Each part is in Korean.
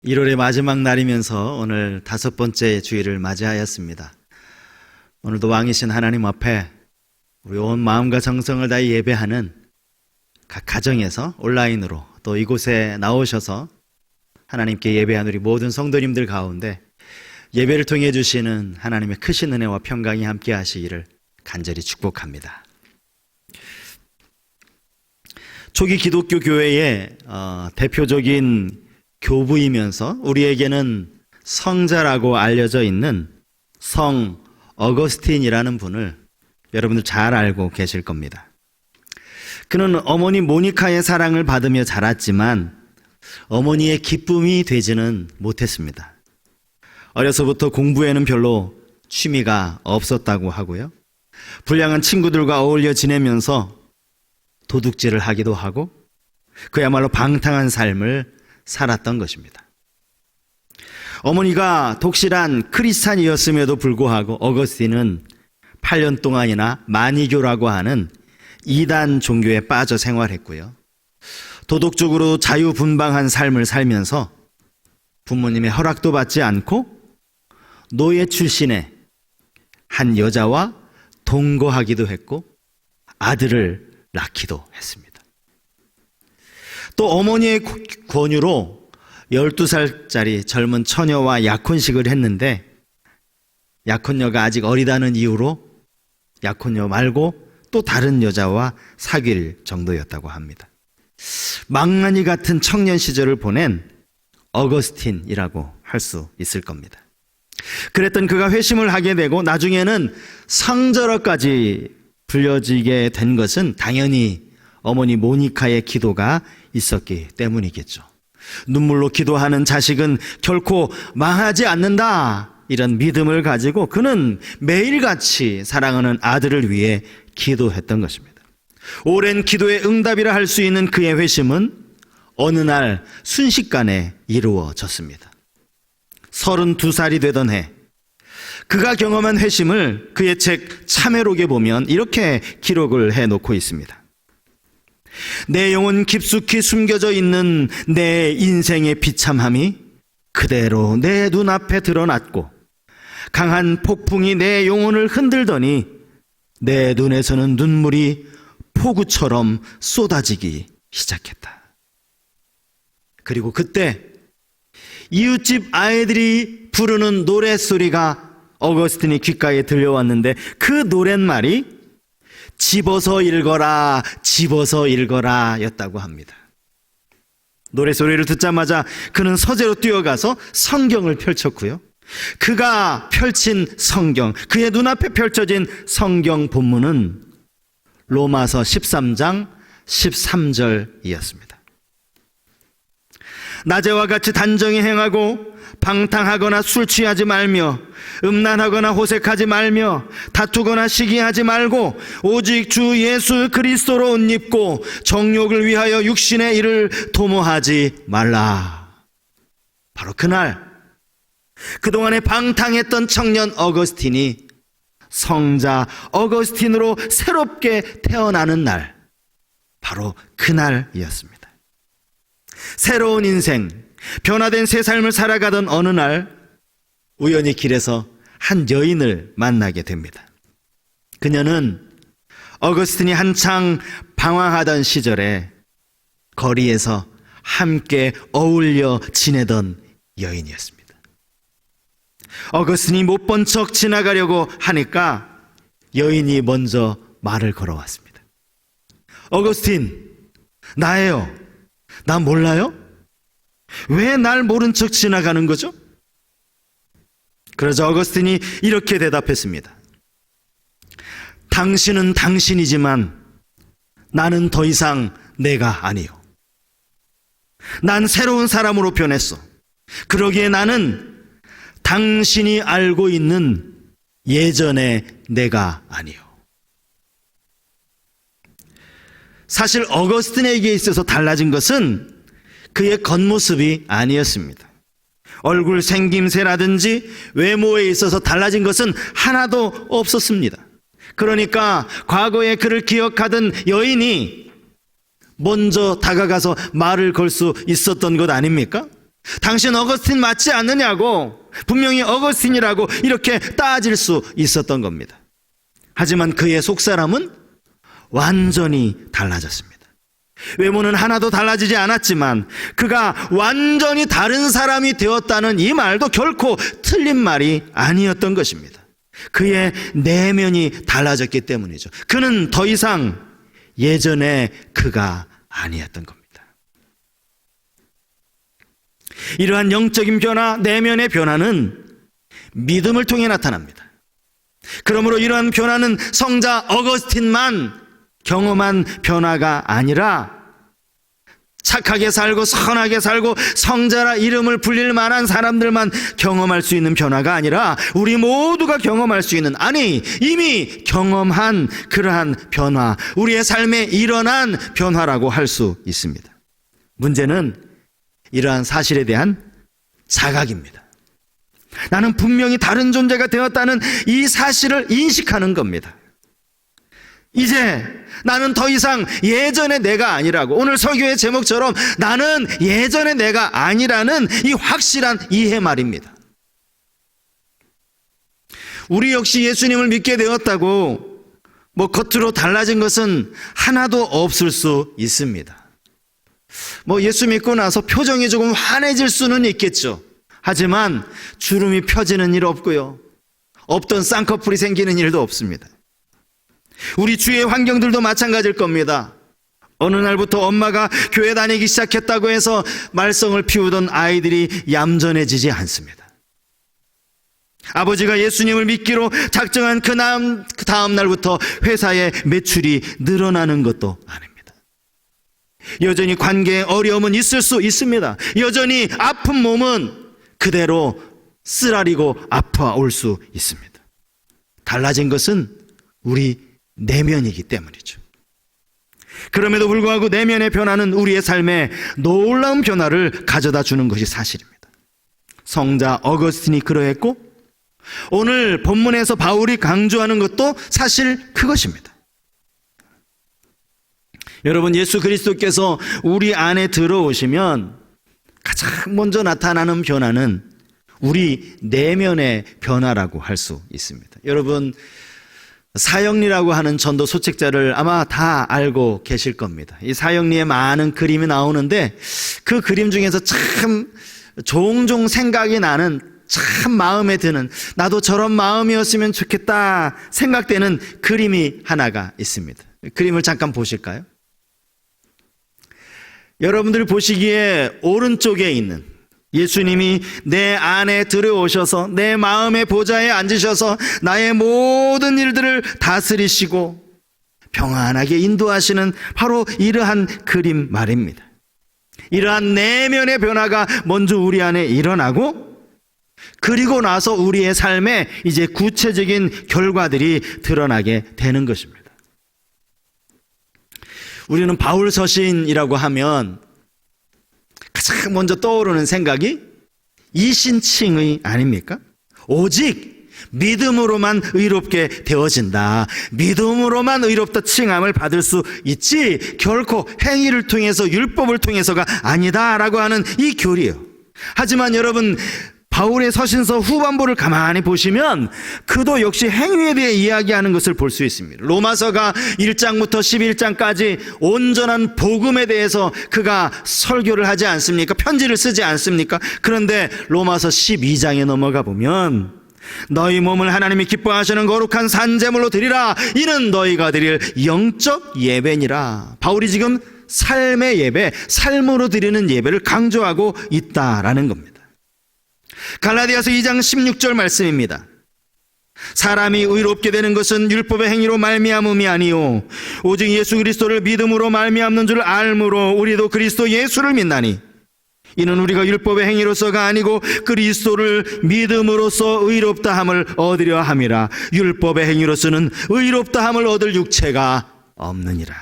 1월의 마지막 날이면서 오늘 5번째 주일을 맞이하였습니다. 오늘도 왕이신 하나님 앞에 우리 온 마음과 정성을 다해 예배하는 각 가정에서 온라인으로 또 이곳에 나오셔서 하나님께 예배하는 우리 모든 성도님들 가운데 예배를 통해 주시는 하나님의 크신 은혜와 평강이 함께 하시기를 간절히 축복합니다. 초기 기독교 교회의 대표적인 교부이면서 우리에게는 성자라고 알려져 있는 성 어거스틴이라는 분을 여러분들 잘 알고 계실 겁니다. 그는 어머니 모니카의 사랑을 받으며 자랐지만 어머니의 기쁨이 되지는 못했습니다. 어려서부터 공부에는 별로 취미가 없었다고 하고요. 불량한 친구들과 어울려 지내면서 도둑질을 하기도 하고 그야말로 방탕한 삶을 살았던 것입니다. 어머니가 독실한 크리스찬이었음에도 불구하고 어거스틴은 8년 동안이나 마니교라고 하는 이단 종교에 빠져 생활했고요. 도덕적으로 자유분방한 삶을 살면서 부모님의 허락도 받지 않고 노예 출신의 한 여자와 동거하기도 했고 아들을 낳기도 했습니다. 또 어머니의 권유로 12살짜리 젊은 처녀와 약혼식을 했는데 약혼녀가 아직 어리다는 이유로 약혼녀 말고 또 다른 여자와 사귈 정도였다고 합니다. 망나니 같은 청년 시절을 보낸 어거스틴이라고 할 수 있을 겁니다. 그랬던 그가 회심을 하게 되고 나중에는 성절어까지 불려지게 된 것은 당연히 어머니 모니카의 기도가 있었기 때문이겠죠. 눈물로 기도하는 자식은 결코 망하지 않는다, 이런 믿음을 가지고 그는 매일같이 사랑하는 아들을 위해 기도했던 것입니다. 오랜 기도의 응답이라 할 수 있는 그의 회심은 어느 날 순식간에 이루어졌습니다. 32살이 되던 해 그가 경험한 회심을 그의 책 참회록에 보면 이렇게 기록을 해놓고 있습니다. 내 영혼 깊숙이 숨겨져 있는 내 인생의 비참함이 그대로 내 눈앞에 드러났고 강한 폭풍이 내 영혼을 흔들더니 내 눈에서는 눈물이 폭우처럼 쏟아지기 시작했다. 그리고 그때 이웃집 아이들이 부르는 노랫소리가 어거스틴이 귓가에 들려왔는데 그 노랫말이 집어서 읽어라, 집어서 읽어라 였다고 합니다. 노래소리를 듣자마자 그는 서재로 뛰어가서 성경을 펼쳤고요. 그가 펼친 성경, 그의 눈앞에 펼쳐진 성경 본문은 로마서 13장 13절이었습니다. 낮에와 같이 단정히 행하고 방탕하거나 술 취하지 말며 음란하거나 호색하지 말며 다투거나 시기하지 말고 오직 주 예수 그리스도로 옷 입고 정욕을 위하여 육신의 일을 도모하지 말라. 바로 그날 그동안에 방탕했던 청년 어거스틴이 성자 어거스틴으로 새롭게 태어나는 날, 바로 그날이었습니다. 새로운 인생, 변화된 새 삶을 살아가던 어느 날 우연히 길에서 한 여인을 만나게 됩니다. 그녀는 어거스틴이 한창 방황하던 시절에 거리에서 함께 어울려 지내던 여인이었습니다. 어거스틴이 못 본 척 지나가려고 하니까 여인이 먼저 말을 걸어왔습니다. 어거스틴, 나예요. 나 몰라요? 왜 날 모른 척 지나가는 거죠? 그러자 어거스틴이 이렇게 대답했습니다. 당신은 당신이지만 나는 더 이상 내가 아니요. 난 새로운 사람으로 변했어. 그러기에 나는 당신이 알고 있는 예전의 내가 아니요. 사실 어거스틴에게 있어서 달라진 것은 그의 겉모습이 아니었습니다. 얼굴 생김새라든지 외모에 있어서 달라진 것은 하나도 없었습니다. 그러니까 과거에 그를 기억하던 여인이 먼저 다가가서 말을 걸 수 있었던 것 아닙니까? 당신 어거스틴 맞지 않느냐고, 분명히 어거스틴이라고 이렇게 따질 수 있었던 겁니다. 하지만 그의 속사람은 완전히 달라졌습니다. 외모는 하나도 달라지지 않았지만 그가 완전히 다른 사람이 되었다는 이 말도 결코 틀린 말이 아니었던 것입니다. 그의 내면이 달라졌기 때문이죠. 그는 더 이상 예전의 그가 아니었던 겁니다. 이러한 영적인 변화, 내면의 변화는 믿음을 통해 나타납니다. 그러므로 이러한 변화는 성자 어거스틴만 경험한 변화가 아니라 착하게 살고 선하게 살고 성자라 이름을 불릴 만한 사람들만 경험할 수 있는 변화가 아니라 우리 모두가 경험할 수 있는, 아니 이미 경험한 그러한 변화, 우리의 삶에 일어난 변화라고 할 수 있습니다. 문제는 이러한 사실에 대한 자각입니다. 나는 분명히 다른 존재가 되었다는 이 사실을 인식하는 겁니다. 이제 나는 더 이상 예전의 내가 아니라고, 오늘 설교의 제목처럼 나는 예전의 내가 아니라는 이 확실한 이해 말입니다. 우리 역시 예수님을 믿게 되었다고 겉으로 달라진 것은 하나도 없을 수 있습니다. 예수 믿고 나서 표정이 조금 환해질 수는 있겠죠. 하지만 주름이 펴지는 일 없고요, 없던 쌍꺼풀이 생기는 일도 없습니다. 우리 주위의 환경들도 마찬가지일 겁니다. 어느 날부터 엄마가 교회 다니기 시작했다고 해서 말썽을 피우던 아이들이 얌전해지지 않습니다. 아버지가 예수님을 믿기로 작정한 그 다음 날부터 회사의 매출이 늘어나는 것도 아닙니다. 여전히 관계에 어려움은 있을 수 있습니다. 여전히 아픈 몸은 그대로 쓰라리고 아파올 수 있습니다. 달라진 것은 우리 내면이기 때문이죠. 그럼에도 불구하고 내면의 변화는 우리의 삶에 놀라운 변화를 가져다 주는 것이 사실입니다. 성자 어거스틴이 그러했고 오늘 본문에서 바울이 강조하는 것도 사실 그것입니다. 여러분, 예수 그리스도께서 우리 안에 들어오시면 가장 먼저 나타나는 변화는 우리 내면의 변화라고 할 수 있습니다. 여러분, 사형리라고 하는 전도 소책자를 아마 다 알고 계실 겁니다. 이 사형리에 많은 그림이 나오는데 그 그림 중에서 참 종종 생각이 나는, 참 마음에 드는, 나도 저런 마음이었으면 좋겠다 생각되는 그림이 하나가 있습니다. 그림을 잠깐 보실까요? 여러분들 보시기에 오른쪽에 있는 예수님이 내 안에 들어오셔서 내 마음의 보좌에 앉으셔서 나의 모든 일들을 다스리시고 평안하게 인도하시는 바로 이러한 그림 말입니다. 이러한 내면의 변화가 먼저 우리 안에 일어나고, 그리고 나서 우리의 삶에 이제 구체적인 결과들이 드러나게 되는 것입니다. 우리는 바울 서신이라고 하면 가장 먼저 떠오르는 생각이 이신칭의 아닙니까? 오직 믿음으로만 의롭게 되어진다, 믿음으로만 의롭다 칭함을 받을 수 있지 결코 행위를 통해서 율법을 통해서가 아니다라고 하는 이 교리예요. 하지만 여러분, 바울의 서신서 후반부를 가만히 보시면 그도 역시 행위에 대해 이야기하는 것을 볼 수 있습니다. 로마서가 1장부터 11장까지 온전한 복음에 대해서 그가 설교를 하지 않습니까? 편지를 쓰지 않습니까? 그런데 로마서 12장에 넘어가 보면 너희 몸을 하나님이 기뻐하시는 거룩한 산제물로 드리라, 이는 너희가 드릴 영적 예배니라. 바울이 지금 삶의 예배, 삶으로 드리는 예배를 강조하고 있다라는 겁니다. 갈라디아서 2장 16절 말씀입니다. 사람이 의롭게 되는 것은 율법의 행위로 말미암음이 아니요 오직 예수 그리스도를 믿음으로 말미암는 줄 알므로 우리도 그리스도 예수를 믿나니 이는 우리가 율법의 행위로서가 아니고 그리스도를 믿음으로써 의롭다함을 얻으려 함이라. 율법의 행위로서는 의롭다함을 얻을 육체가 없느니라.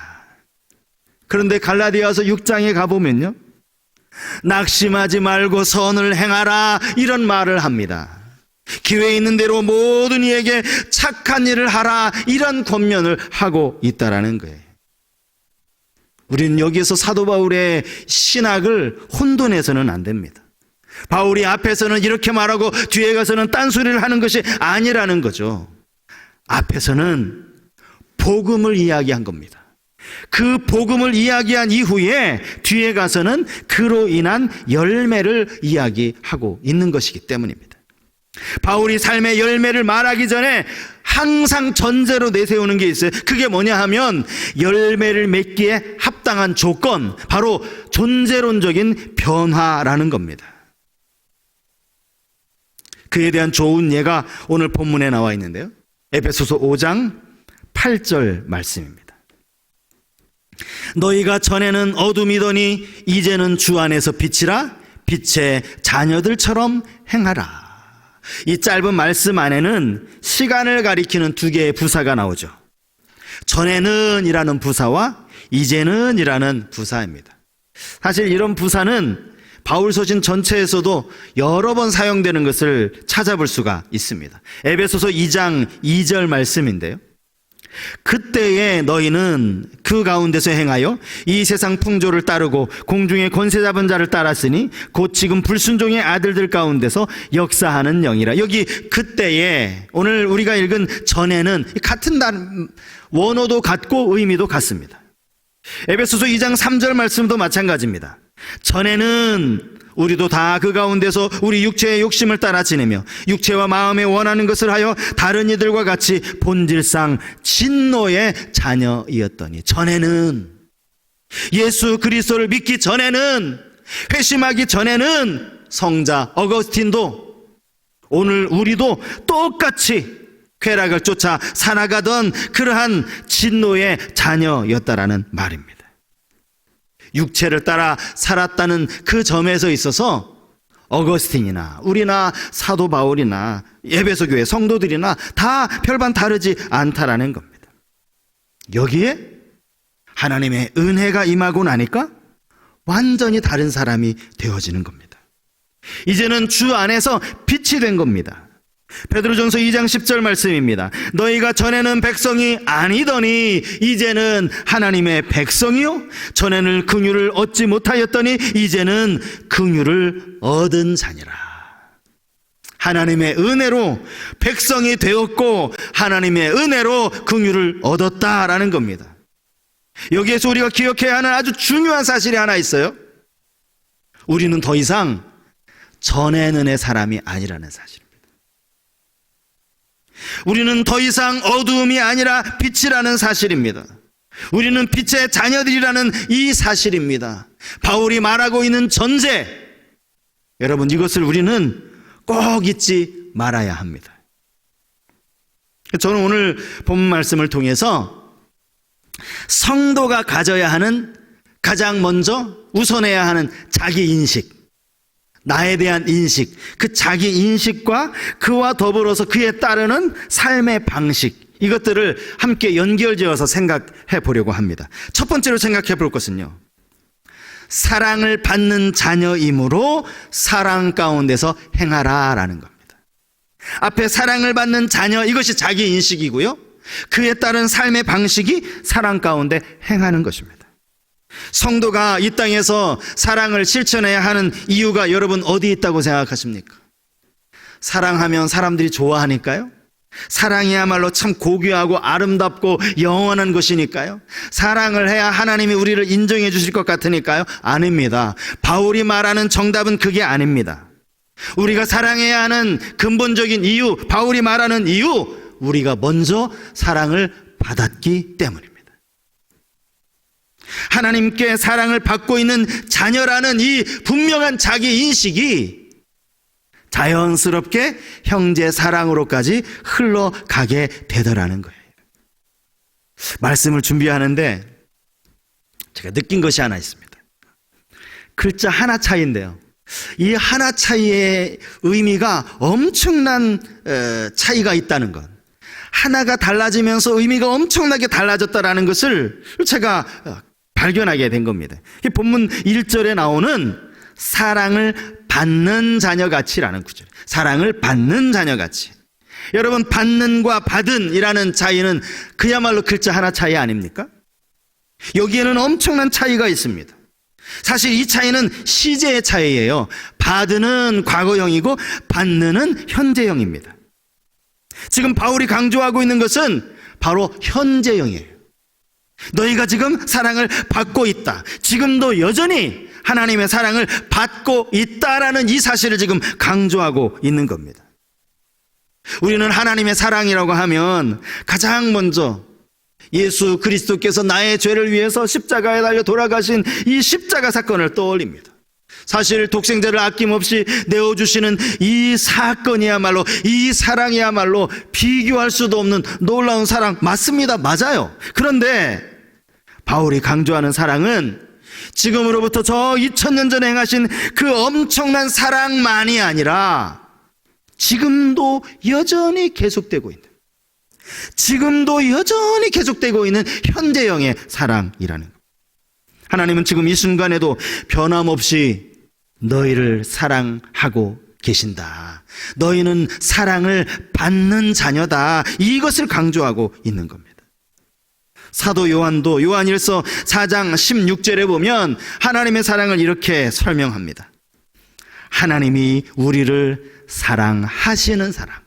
그런데 갈라디아서 6장에 가보면요, 낙심하지 말고 선을 행하라, 이런 말을 합니다. 기회 있는 대로 모든 이에게 착한 일을 하라, 이런 권면을 하고 있다라는 거예요. 우리는 여기에서 사도 바울의 신학을 혼돈해서는 안 됩니다. 바울이 앞에서는 이렇게 말하고 뒤에 가서는 딴소리를 하는 것이 아니라는 거죠. 앞에서는 복음을 이야기한 겁니다. 그 복음을 이야기한 이후에 뒤에 가서는 그로 인한 열매를 이야기하고 있는 것이기 때문입니다. 바울이 삶의 열매를 말하기 전에 항상 전제로 내세우는 게 있어요. 그게 뭐냐 하면 열매를 맺기에 합당한 조건, 바로 존재론적인 변화라는 겁니다. 그에 대한 좋은 예가 오늘 본문에 나와 있는데요. 에베소서 5장 8절 말씀입니다. 너희가 전에는 어둠이더니 이제는 주 안에서 빛이라 빛의 자녀들처럼 행하라. 이 짧은 말씀 안에는 시간을 가리키는 두 개의 부사가 나오죠. 전에는 이라는 부사와 이제는 이라는 부사입니다. 사실 이런 부사는 바울 서신 전체에서도 여러 번 사용되는 것을 찾아볼 수가 있습니다. 에베소서 2장 2절 말씀인데요. 그때에 너희는 그 가운데서 행하여 이 세상 풍조를 따르고 공중의 권세 잡은 자를 따랐으니 곧 지금 불순종의 아들들 가운데서 역사하는 영이라. 여기 그때에, 오늘 우리가 읽은 전에는 같은 원어도 같고 의미도 같습니다. 에베소서 2장 3절 말씀도 마찬가지입니다. 전에는 우리도 다 그 가운데서 우리 육체의 욕심을 따라 지내며 육체와 마음에 원하는 것을 하여 다른 이들과 같이 본질상 진노의 자녀이었더니, 전에는, 예수 그리스도를 믿기 전에는, 회심하기 전에는 성자 어거스틴도, 오늘 우리도 똑같이 쾌락을 쫓아 살아가던 그러한 진노의 자녀였다라는 말입니다. 육체를 따라 살았다는 그 점에서 있어서 어거스틴이나 우리나 사도 바울이나 에베소 교회 성도들이나 다 별반 다르지 않다라는 겁니다. 여기에 하나님의 은혜가 임하고 나니까 완전히 다른 사람이 되어지는 겁니다. 이제는 주 안에서 빛이 된 겁니다. 베드로전서 2장 10절 말씀입니다. 너희가 전에는 백성이 아니더니 이제는 하나님의 백성이요 전에는 긍휼을 얻지 못하였더니 이제는 긍휼을 얻은 자니라. 하나님의 은혜로 백성이 되었고 하나님의 은혜로 긍휼을 얻었다라는 겁니다. 여기에서 우리가 기억해야 하는 아주 중요한 사실이 하나 있어요. 우리는 더 이상 전의 은혜 사람이 아니라는 사실입니다. 우리는 더 이상 어두움이 아니라 빛이라는 사실입니다. 우리는 빛의 자녀들이라는 이 사실입니다. 바울이 말하고 있는 전제, 여러분 이것을 우리는 꼭 잊지 말아야 합니다. 저는 오늘 본문 말씀을 통해서 성도가 가져야 하는 가장 먼저 우선해야 하는 자기 인식, 나에 대한 인식, 그 자기 인식과 그와 더불어서 그에 따르는 삶의 방식, 이것들을 함께 연결지어서 생각해 보려고 합니다. 첫 번째로 생각해 볼 것은요, 사랑을 받는 자녀이므로 사랑 가운데서 행하라라는 겁니다. 앞에 사랑을 받는 자녀, 이것이 자기 인식이고요, 그에 따른 삶의 방식이 사랑 가운데 행하는 것입니다. 성도가 이 땅에서 사랑을 실천해야 하는 이유가 여러분 어디 있다고 생각하십니까? 사랑하면 사람들이 좋아하니까요? 사랑이야말로 참 고귀하고 아름답고 영원한 것이니까요? 사랑을 해야 하나님이 우리를 인정해 주실 것 같으니까요? 아닙니다. 바울이 말하는 정답은 그게 아닙니다. 우리가 사랑해야 하는 근본적인 이유, 바울이 말하는 이유, 우리가 먼저 사랑을 받았기 때문입니다. 하나님께 사랑을 받고 있는 자녀라는 이 분명한 자기 인식이 자연스럽게 형제 사랑으로까지 흘러가게 되더라는 거예요. 말씀을 준비하는데 제가 느낀 것이 하나 있습니다. 글자 하나 차이인데요, 이 하나 차이의 의미가 엄청난 차이가 있다는 것, 하나가 달라지면서 의미가 엄청나게 달라졌다라는 것을 제가 발견하게 된 겁니다. 본문 1절에 나오는 사랑을 받는 자녀같이라는 구절, 사랑을 받는 자녀같이. 여러분, 받는과 받은이라는 차이는 그야말로 글자 하나 차이 아닙니까? 여기에는 엄청난 차이가 있습니다. 사실 이 차이는 시제의 차이예요. 받으는 과거형이고 받는은 현재형입니다. 지금 바울이 강조하고 있는 것은 바로 현재형이에요. 너희가 지금 사랑을 받고 있다. 지금도 여전히 하나님의 사랑을 받고 있다라는 이 사실을 지금 강조하고 있는 겁니다. 우리는 하나님의 사랑이라고 하면 가장 먼저 예수 그리스도께서 나의 죄를 위해서 십자가에 달려 돌아가신 이 십자가 사건을 떠올립니다. 사실 독생자를 아낌없이 내어주시는 이 사건이야말로, 이 사랑이야말로 비교할 수도 없는 놀라운 사랑 맞습니다. 맞아요. 그런데 바울이 강조하는 사랑은 지금으로부터 저 2000년 전에 행하신 그 엄청난 사랑만이 아니라 지금도 여전히 계속되고 있는, 지금도 여전히 계속되고 있는 현재형의 사랑이라는 것. 하나님은 지금 이 순간에도 변함없이 너희를 사랑하고 계신다. 너희는 사랑을 받는 자녀다. 이것을 강조하고 있는 겁니다. 사도 요한도 요한일서 4장 16절에 보면 하나님의 사랑을 이렇게 설명합니다. 하나님이 우리를 사랑하시는 사랑,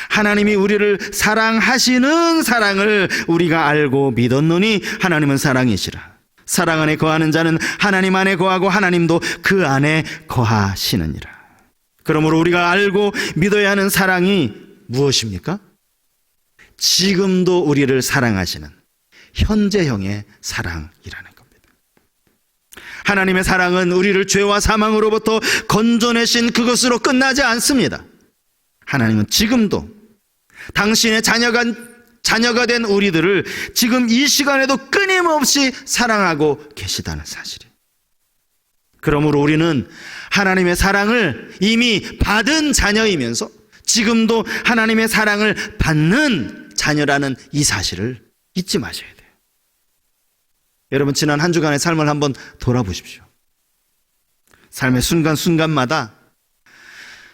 하나님이 우리를 사랑하시는 사랑을 우리가 알고 믿었노니 하나님은 사랑이시라. 사랑 안에 거하는 자는 하나님 안에 거하고 하나님도 그 안에 거하시느니라. 그러므로 우리가 알고 믿어야 하는 사랑이 무엇입니까? 지금도 우리를 사랑하시는 현재형의 사랑이라는 겁니다. 하나님의 사랑은 우리를 죄와 사망으로부터 건져내신 그것으로 끝나지 않습니다. 하나님은 지금도 당신의 자녀가 된 우리들을 지금 이 시간에도 끊임없이 사랑하고 계시다는 사실이에요. 그러므로 우리는 하나님의 사랑을 이미 받은 자녀이면서 지금도 하나님의 사랑을 받는 자녀라는 이 사실을 잊지 마셔야 돼요. 여러분, 지난 한 주간의 삶을 한번 돌아보십시오. 삶의 순간순간마다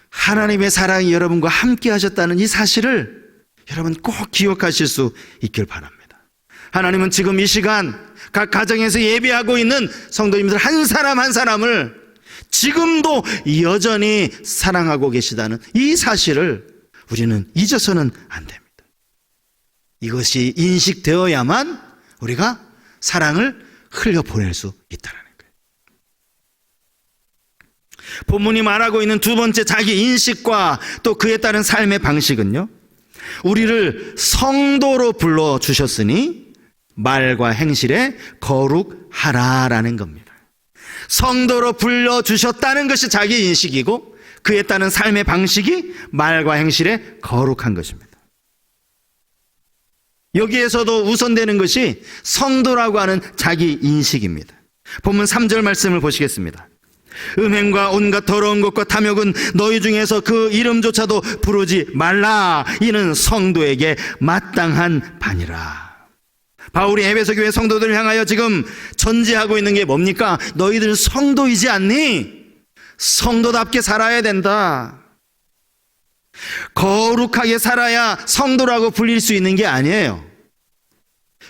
하나님의 사랑이 여러분과 함께 하셨다는 이 사실을 여러분 꼭 기억하실 수 있길 바랍니다. 하나님은 지금 이 시간 각 가정에서 예배하고 있는 성도님들 한 사람 한 사람을 지금도 여전히 사랑하고 계시다는 이 사실을 우리는 잊어서는 안 됩니다. 이것이 인식되어야만 우리가 사랑을 흘려보낼 수 있다는 거예요. 본문이 말하고 있는 두 번째 자기 인식과 또 그에 따른 삶의 방식은요, 우리를 성도로 불러주셨으니 말과 행실에 거룩하라라는 겁니다. 성도로 불러주셨다는 것이 자기 인식이고 그에 따른 삶의 방식이 말과 행실에 거룩한 것입니다. 여기에서도 우선되는 것이 성도라고 하는 자기 인식입니다. 본문 3절 말씀을 보시겠습니다. 음행과 온갖 더러운 것과 탐욕은 너희 중에서 그 이름조차도 부르지 말라. 이는 성도에게 마땅한 바니라. 바울이 에베소 교회 성도들을 향하여 지금 전제하고 있는 게 뭡니까? 너희들 성도이지 않니? 성도답게 살아야 된다. 거룩하게 살아야 성도라고 불릴 수 있는 게 아니에요.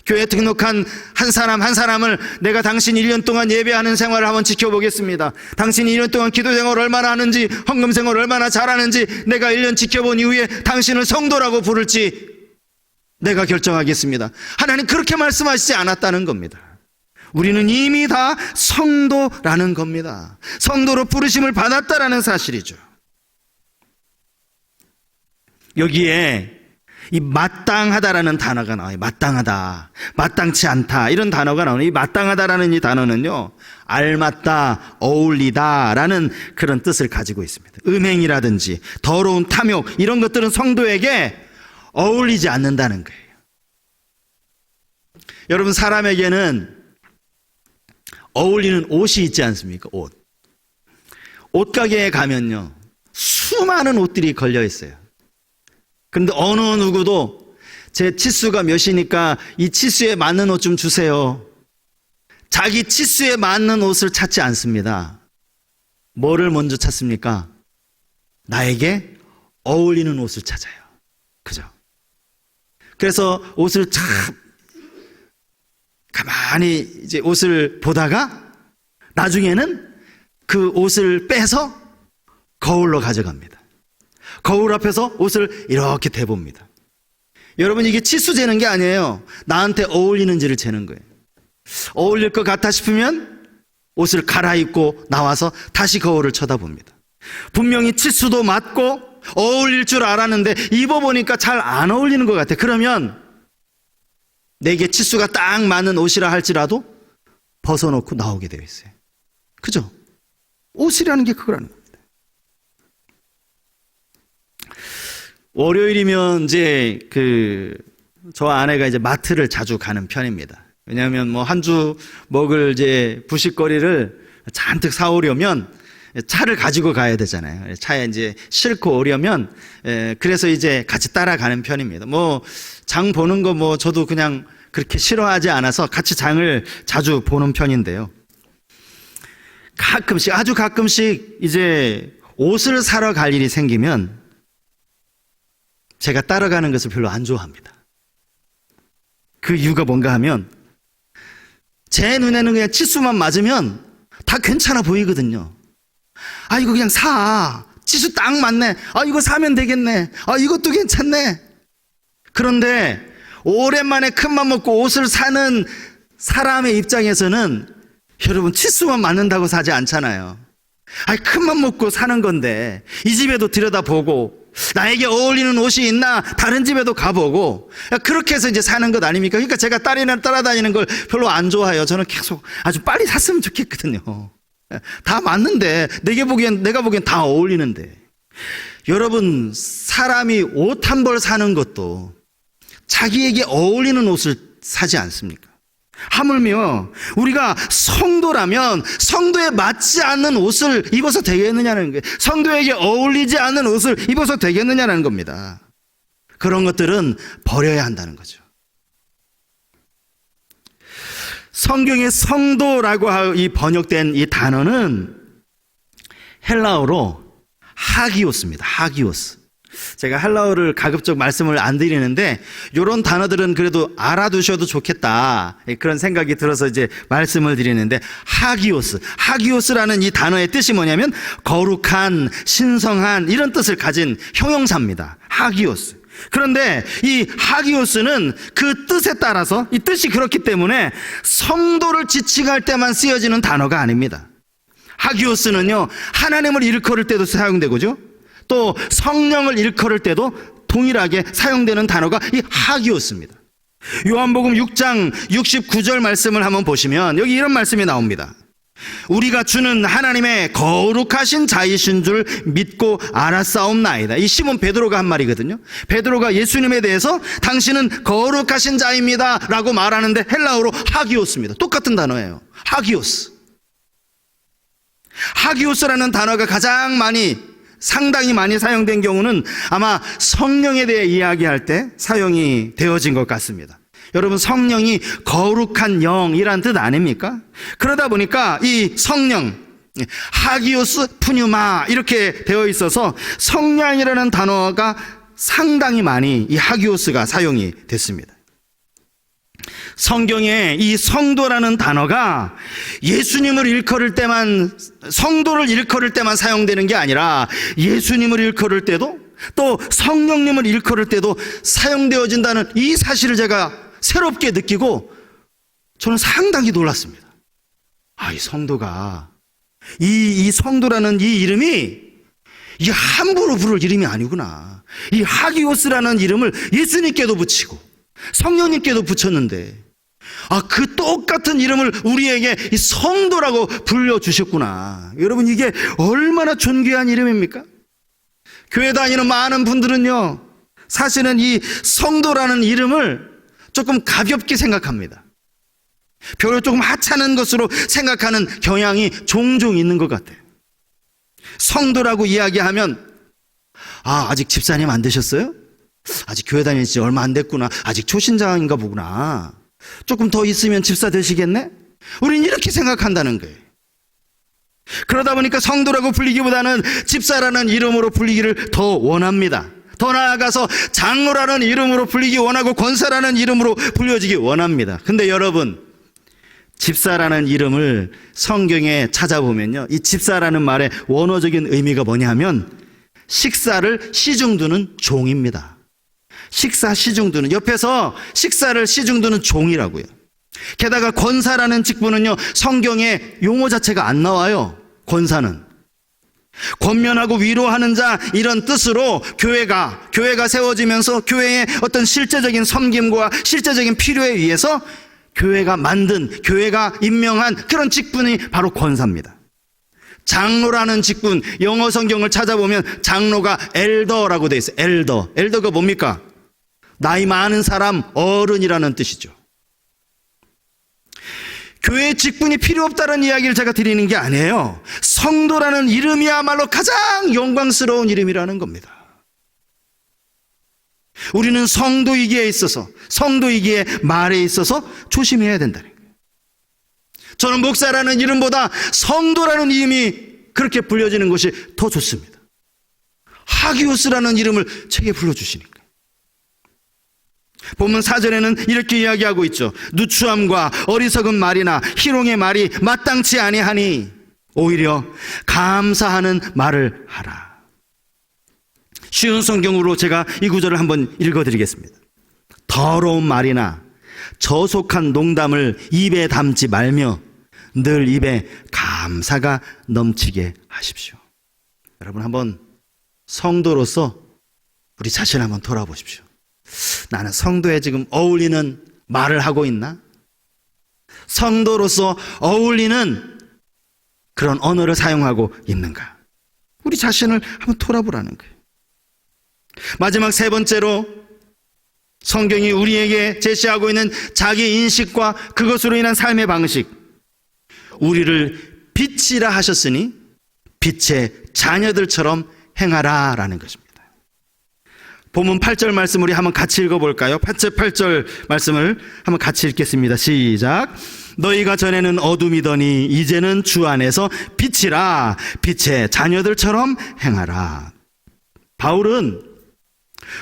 교회에 등록한 한 사람 한 사람을 내가 당신 1년 동안 예배하는 생활을 한번 지켜보겠습니다. 당신이 1년 동안 기도 생활을 얼마나 하는지, 헌금 생활을 얼마나 잘하는지 내가 1년 지켜본 이후에 당신을 성도라고 부를지 내가 결정하겠습니다. 하나님 그렇게 말씀하시지 않았다는 겁니다. 우리는 이미 다 성도라는 겁니다. 성도로 부르심을 받았다라는 사실이죠. 여기에 이 마땅하다라는 단어가 나와요. 마땅하다, 마땅치 않다, 이런 단어가 나오는 이 마땅하다라는 이 단어는요, 알맞다, 어울리다라는 그런 뜻을 가지고 있습니다. 음행이라든지 더러운 탐욕 이런 것들은 성도에게 어울리지 않는다는 거예요. 여러분, 사람에게는 어울리는 옷이 있지 않습니까? 옷가게에 가면요, 수많은 옷들이 걸려 있어요. 근데 어느 누구도 제 치수가 몇이니까 이 치수에 맞는 옷 좀 주세요. 자기 치수에 맞는 옷을 찾지 않습니다. 뭐를 먼저 찾습니까? 나에게 어울리는 옷을 찾아요. 그죠? 그래서 옷을 참 가만히 이제 옷을 보다가 나중에는 그 옷을 빼서 거울로 가져갑니다. 거울 앞에서 옷을 이렇게 대봅니다. 여러분, 이게 치수 재는 게 아니에요. 나한테 어울리는지를 재는 거예요. 어울릴 것 같아 싶으면 옷을 갈아입고 나와서 다시 거울을 쳐다봅니다. 분명히 치수도 맞고 어울릴 줄 알았는데 입어보니까 잘 안 어울리는 것 같아. 그러면 내게 치수가 딱 맞는 옷이라 할지라도 벗어놓고 나오게 되어 있어요. 그죠? 옷이라는 게 그거라는 겁니다. 월요일이면 이제 저 아내가 이제 마트를 자주 가는 편입니다. 왜냐하면 뭐 한 주 먹을 이제 부식거리를 잔뜩 사오려면 차를 가지고 가야 되잖아요. 차에 이제 싣고 오려면, 그래서 이제 같이 따라가는 편입니다. 뭐 장 보는 거 뭐 저도 그냥 그렇게 싫어하지 않아서 같이 장을 자주 보는 편인데요. 가끔씩, 아주 가끔씩 이제 옷을 사러 갈 일이 생기면 제가 따라가는 것을 별로 안 좋아합니다. 그 이유가 뭔가 하면 제 눈에는 그냥 치수만 맞으면 다 괜찮아 보이거든요. 아, 이거 그냥 사. 치수 딱 맞네. 아, 이거 사면 되겠네. 아, 이것도 괜찮네. 그런데 오랜만에 큰맘 먹고 옷을 사는 사람의 입장에서는 여러분, 치수만 맞는다고 사지 않잖아요. 아니, 큰맘 먹고 사는 건데 이 집에도 들여다보고 나에게 어울리는 옷이 있나 다른 집에도 가보고 그렇게 해서 이제 사는 것 아닙니까? 그러니까 제가 딸이나 따라다니는 걸 별로 안 좋아해요. 저는 계속 아주 빨리 샀으면 좋겠거든요. 다 맞는데 내가 보기엔 다 어울리는데. 여러분, 사람이 옷 한 벌 사는 것도 자기에게 어울리는 옷을 사지 않습니까? 하물며 우리가 성도라면 성도에 맞지 않는 옷을 입어서 되겠느냐는 거예요. 성도에게 어울리지 않는 옷을 입어서 되겠느냐는 겁니다. 그런 것들은 버려야 한다는 거죠. 성경의 성도라고 이 번역된 이 단어는 헬라어로 하기오스입니다. 하기오스. 제가 헬라어를 가급적 말씀을 안 드리는데 이런 단어들은 그래도 알아두셔도 좋겠다, 그런 생각이 들어서 이제 말씀을 드리는데, 하기오스라는 이 단어의 뜻이 뭐냐면 거룩한, 신성한 이런 뜻을 가진 형용사입니다. 하기오스. 그런데 이 하기오스는 그 뜻에 따라서, 이 뜻이 그렇기 때문에 성도를 지칭할 때만 쓰여지는 단어가 아닙니다. 하기오스는요, 하나님을 일컬을 때도 사용되고죠, 또 성령을 일컬을 때도 동일하게 사용되는 단어가 이 하기오스입니다. 요한복음 6장 69절 말씀을 한번 보시면 여기 이런 말씀이 나옵니다. 우리가 주는 하나님의 거룩하신 자이신 줄 믿고 알았사옵나이다. 이 시몬 베드로가 한 말이거든요. 베드로가 예수님에 대해서 당신은 거룩하신 자입니다 라고 말하는데 헬라어로 하기오스입니다. 똑같은 단어예요. 하기오스라는 단어가 상당히 많이 사용된 경우는 아마 성령에 대해 이야기할 때 사용이 되어진 것 같습니다. 여러분, 성령이 거룩한 영이란 뜻 아닙니까? 그러다 보니까 이 성령, 하기오스 푸뉴마 이렇게 되어 있어서 성령이라는 단어가 상당히 많이 이 하기오스가 사용이 됐습니다. 성경에 이 성도라는 단어가 예수님을 일컬을 때만, 성도를 일컬을 때만 사용되는 게 아니라 예수님을 일컬을 때도 또 성령님을 일컬을 때도 사용되어진다는 이 사실을 제가 새롭게 느끼고 저는 상당히 놀랐습니다. 아, 이 성도가, 이 성도라는 이 이름이 이 함부로 부를 이름이 아니구나. 이 하기오스라는 이름을 예수님께도 붙이고 성령님께도 붙였는데, 아, 그 똑같은 이름을 우리에게 이 성도라고 불려주셨구나. 여러분, 이게 얼마나 존귀한 이름입니까? 교회 다니는 많은 분들은요, 사실은 이 성도라는 이름을 조금 가볍게 생각합니다. 별로 조금 하찮은 것으로 생각하는 경향이 종종 있는 것 같아요. 성도라고 이야기하면, 아, 아직 집사님 안 되셨어요? 아직 교회 다닌 지 얼마 안 됐구나. 아직 초신자인가 보구나. 조금 더 있으면 집사 되시겠네? 우린 이렇게 생각한다는 거예요. 그러다 보니까 성도라고 불리기보다는 집사라는 이름으로 불리기를 더 원합니다. 더 나아가서 장로라는 이름으로 불리기 원하고 권사라는 이름으로 불려지기 원합니다. 근데 여러분, 집사라는 이름을 성경에 찾아보면요, 이 집사라는 말의 원어적인 의미가 뭐냐 하면 식사를 시중두는 종입니다. 식사 시중두는, 옆에서 식사를 시중두는 종이라고요. 게다가 권사라는 직분은요, 성경에 용어 자체가 안 나와요. 권사는 권면하고 위로하는 자, 이런 뜻으로 교회가 세워지면서 교회의 어떤 실제적인 섬김과 실제적인 필요에 의해서 교회가 만든, 교회가 임명한 그런 직분이 바로 권사입니다. 장로라는 직분, 영어 성경을 찾아보면 장로가 엘더라고 되어 있어요. 엘더가 뭡니까? 나이 많은 사람, 어른이라는 뜻이죠. 교회의 직분이 필요 없다는 이야기를 제가 드리는 게 아니에요. 성도라는 이름이야말로 가장 영광스러운 이름이라는 겁니다. 우리는 성도이기에 있어서, 성도이기에 말에 있어서 조심해야 된다는 거예요. 저는 목사라는 이름보다 성도라는 이름이 그렇게 불려지는 것이 더 좋습니다. 하기오스라는 이름을 책에 불러주시니까. 본문 4절에는 이렇게 이야기하고 있죠. 누추함과 어리석은 말이나 희롱의 말이 마땅치 아니하니 오히려 감사하는 말을 하라. 쉬운 성경으로 제가 이 구절을 한번 읽어드리겠습니다. 더러운 말이나 저속한 농담을 입에 담지 말며 늘 입에 감사가 넘치게 하십시오. 여러분, 한번 성도로서 우리 자신을 한번 돌아보십시오. 나는 성도에 지금 어울리는 말을 하고 있나? 성도로서 어울리는 그런 언어를 사용하고 있는가? 우리 자신을 한번 돌아보라는 거예요. 마지막 세 번째로 성경이 우리에게 제시하고 있는 자기 인식과 그것으로 인한 삶의 방식. 우리를 빛이라 하셨으니 빛의 자녀들처럼 행하라라는 것입니다. 본문 8절 말씀 우리 한번 같이 읽어볼까요? 8절 말씀을 한번 같이 읽겠습니다. 시작. 너희가 전에는 어둠이더니 이제는 주 안에서 빛이라. 빛의 자녀들처럼 행하라. 바울은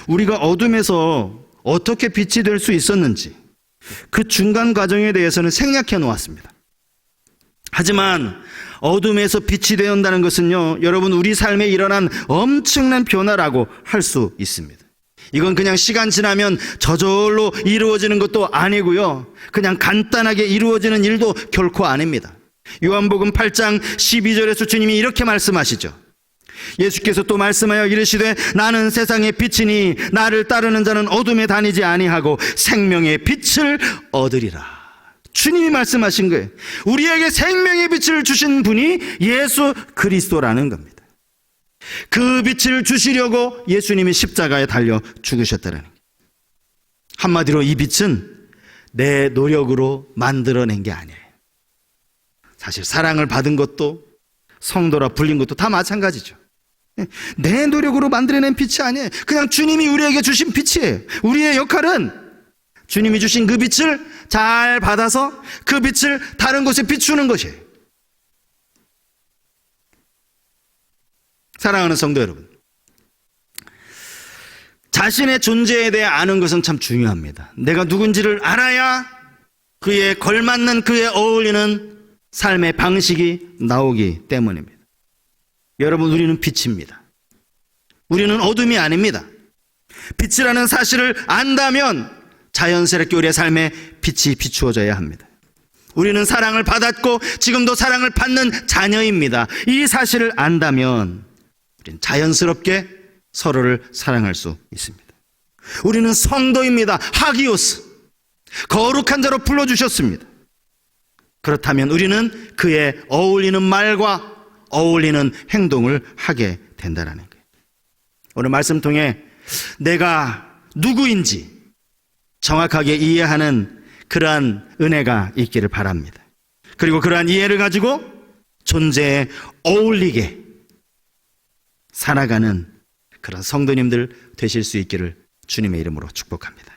우리가 어둠에서 어떻게 빛이 될 수 있었는지 그 중간 과정에 대해서는 생략해 놓았습니다. 하지만 어둠에서 빛이 되었다는 것은요, 여러분, 우리 삶에 일어난 엄청난 변화라고 할 수 있습니다. 이건 그냥 시간 지나면 저절로 이루어지는 것도 아니고요, 그냥 간단하게 이루어지는 일도 결코 아닙니다. 요한복음 8장 12절에서 주님이 이렇게 말씀하시죠. 예수께서 또 말씀하여 이르시되 나는 세상의 빛이니 나를 따르는 자는 어둠에 다니지 아니하고 생명의 빛을 얻으리라. 주님이 말씀하신 거예요. 우리에게 생명의 빛을 주신 분이 예수 그리스도라는 겁니다. 그 빛을 주시려고 예수님이 십자가에 달려 죽으셨다는 거예요. 한마디로 이 빛은 내 노력으로 만들어낸 게 아니에요. 사실 사랑을 받은 것도 성도라 불린 것도 다 마찬가지죠. 내 노력으로 만들어낸 빛이 아니에요. 그냥 주님이 우리에게 주신 빛이에요. 우리의 역할은 주님이 주신 그 빛을 잘 받아서 그 빛을 다른 곳에 비추는 것이에요. 사랑하는 성도 여러분, 자신의 존재에 대해 아는 것은 참 중요합니다. 내가 누군지를 알아야 그에 걸맞는, 그에 어울리는 삶의 방식이 나오기 때문입니다. 여러분, 우리는 빛입니다. 우리는 어둠이 아닙니다. 빛이라는 사실을 안다면 자연스럽게 우리의 삶에 빛이 비추어져야 합니다. 우리는 사랑을 받았고 지금도 사랑을 받는 자녀입니다. 이 사실을 안다면 우리는 자연스럽게 서로를 사랑할 수 있습니다. 우리는 성도입니다. 하기오스, 거룩한 자로 불러주셨습니다. 그렇다면 우리는 그에 어울리는 말과 어울리는 행동을 하게 된다는 거예요. 오늘 말씀 통해 내가 누구인지 정확하게 이해하는 그러한 은혜가 있기를 바랍니다. 그리고 그러한 이해를 가지고 존재에 어울리게 살아가는 그런 성도님들 되실 수 있기를 주님의 이름으로 축복합니다.